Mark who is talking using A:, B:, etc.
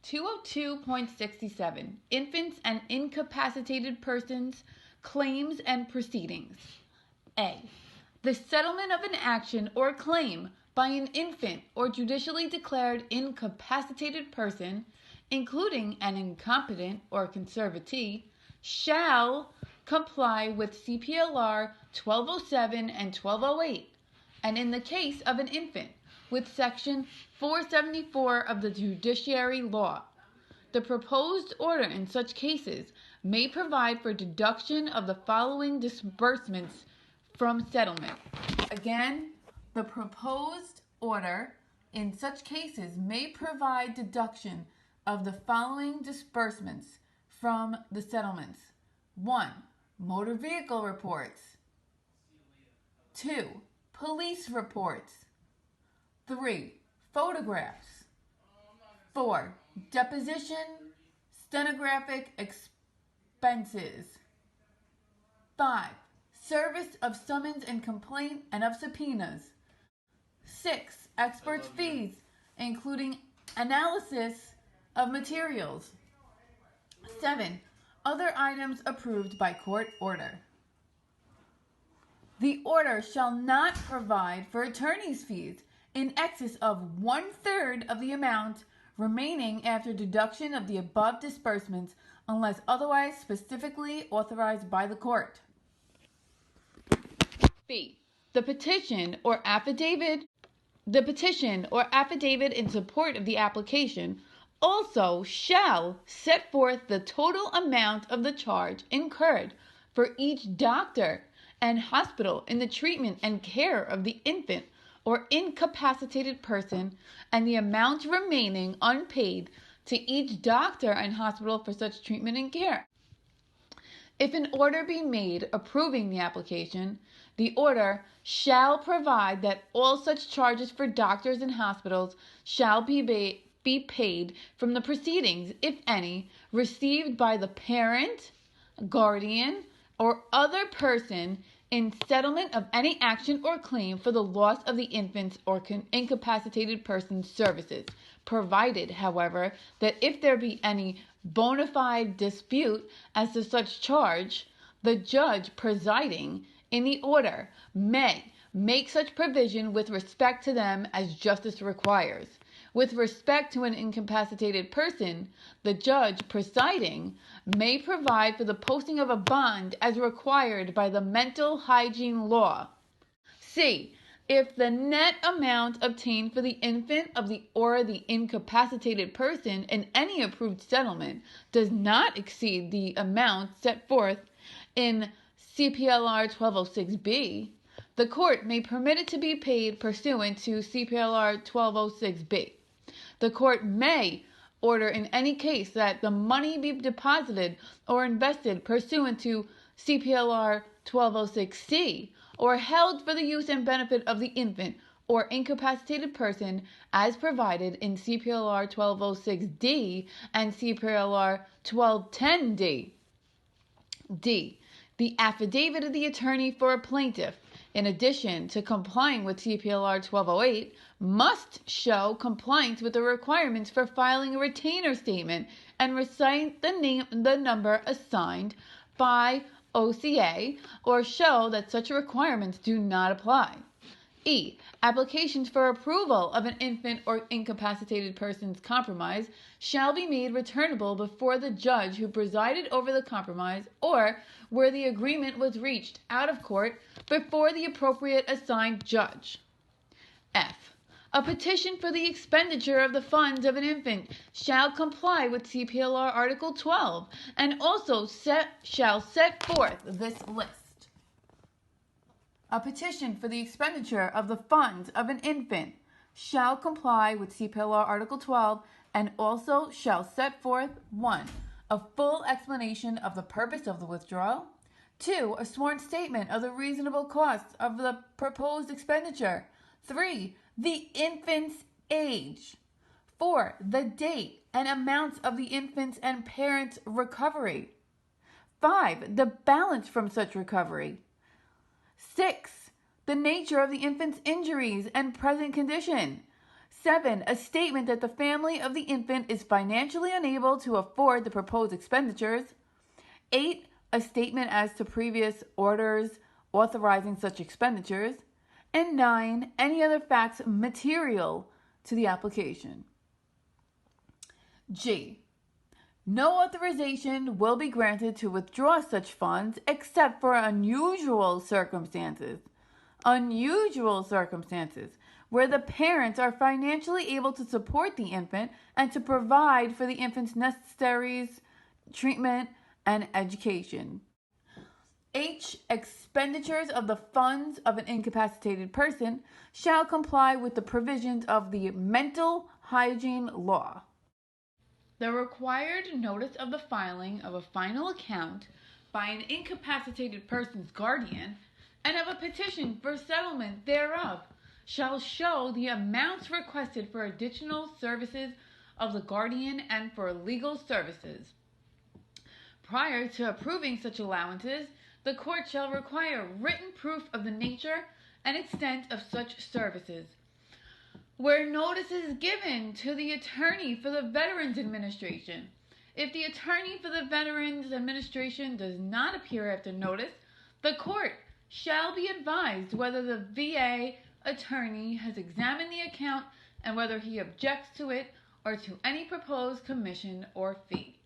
A: 202.67 Infants and Incapacitated Persons Claims and Proceedings. A. The settlement of an action or claim by an infant or judicially declared incapacitated person, including an incompetent or conservatee, shall comply with CPLR 1207 and 1208, and in the case of an infant, with Section 474 of the Judiciary Law. The proposed order in such cases may provide for deduction of the following disbursements from settlement. Again, the proposed order in such cases may provide deduction of the following disbursements from the settlements. 1. Motor vehicle reports. 2. Police reports. 3. Photographs. 4. Deposition, stenographic expenses. 5. Service of summons and complaint and of subpoenas. 6. Experts' fees, including analysis of materials. 7. Other items approved by court order. The order shall not provide for attorney's fees in excess of 1/3 of the amount remaining after deduction of the above disbursements unless otherwise specifically authorized by the court. B. The petition or affidavit in support of the application also shall set forth the total amount of the charge incurred for each doctor and hospital in the treatment and care of the infant or incapacitated person, and the amount remaining unpaid to each doctor and hospital for such treatment and care. If an order be made approving the application, the order shall provide that all such charges for doctors and hospitals shall be paid from the proceedings, if any, received by the parent, guardian, or other person in settlement of any action or claim for the loss of the infant's or incapacitated person's services, provided, however, that if there be any bona fide dispute as to such charge, the judge presiding in the order may make such provision with respect to them as justice requires. With respect to an incapacitated person, the judge presiding may provide for the posting of a bond as required by the mental hygiene law. C. If the net amount obtained for the infant or the incapacitated person in any approved settlement does not exceed the amount set forth in CPLR 1206B, the court may permit it to be paid pursuant to CPLR 1206B. The court may order in any case that the money be deposited or invested pursuant to CPLR 1206C or held for the use and benefit of the infant or incapacitated person as provided in CPLR 1206D and CPLR 1210D. D. The affidavit of the attorney for a plaintiff, in addition to complying with CPLR 1208, must show compliance with the requirements for filing a retainer statement and recite the number assigned by OCA, or show that such requirements do not apply. E. Applications for approval of an infant or incapacitated person's compromise shall be made returnable before the judge who presided over the compromise, or where the agreement was reached out of court, before the appropriate assigned judge. F. A petition for the expenditure of the funds of an infant shall comply with CPLR Article 12 and also shall set forth this list. A petition for the expenditure of the funds of an infant shall comply with CPLR Article 12 and also shall set forth 1. A full explanation of the purpose of the withdrawal. 2. A sworn statement of the reasonable costs of the proposed expenditure. 3. The infant's age. 4. The date and amounts of the infant's and parent's recovery. 5. The balance from such recovery. 6. The nature of the infant's injuries and present condition. 7. A statement that the family of the infant is financially unable to afford the proposed expenditures. 8. A statement as to previous orders authorizing such expenditures. And 9. Any other facts material to the application. G. No authorization will be granted to withdraw such funds except for unusual circumstances. Unusual circumstances where the parents are financially able to support the infant and to provide for the infant's necessaries, treatment, and education. H. Expenditures of the funds of an incapacitated person shall comply with the provisions of the Mental Hygiene Law. The required notice of the filing of a final account by an incapacitated person's guardian and of a petition for settlement thereof shall show the amounts requested for additional services of the guardian and for legal services. Prior to approving such allowances, the court shall require written proof of the nature and extent of such services. Where notice is given to the attorney for the Veterans Administration. If the attorney for the Veterans Administration does not appear after notice, the court shall be advised whether the VA attorney has examined the account and whether he objects to it or to any proposed commission or fee.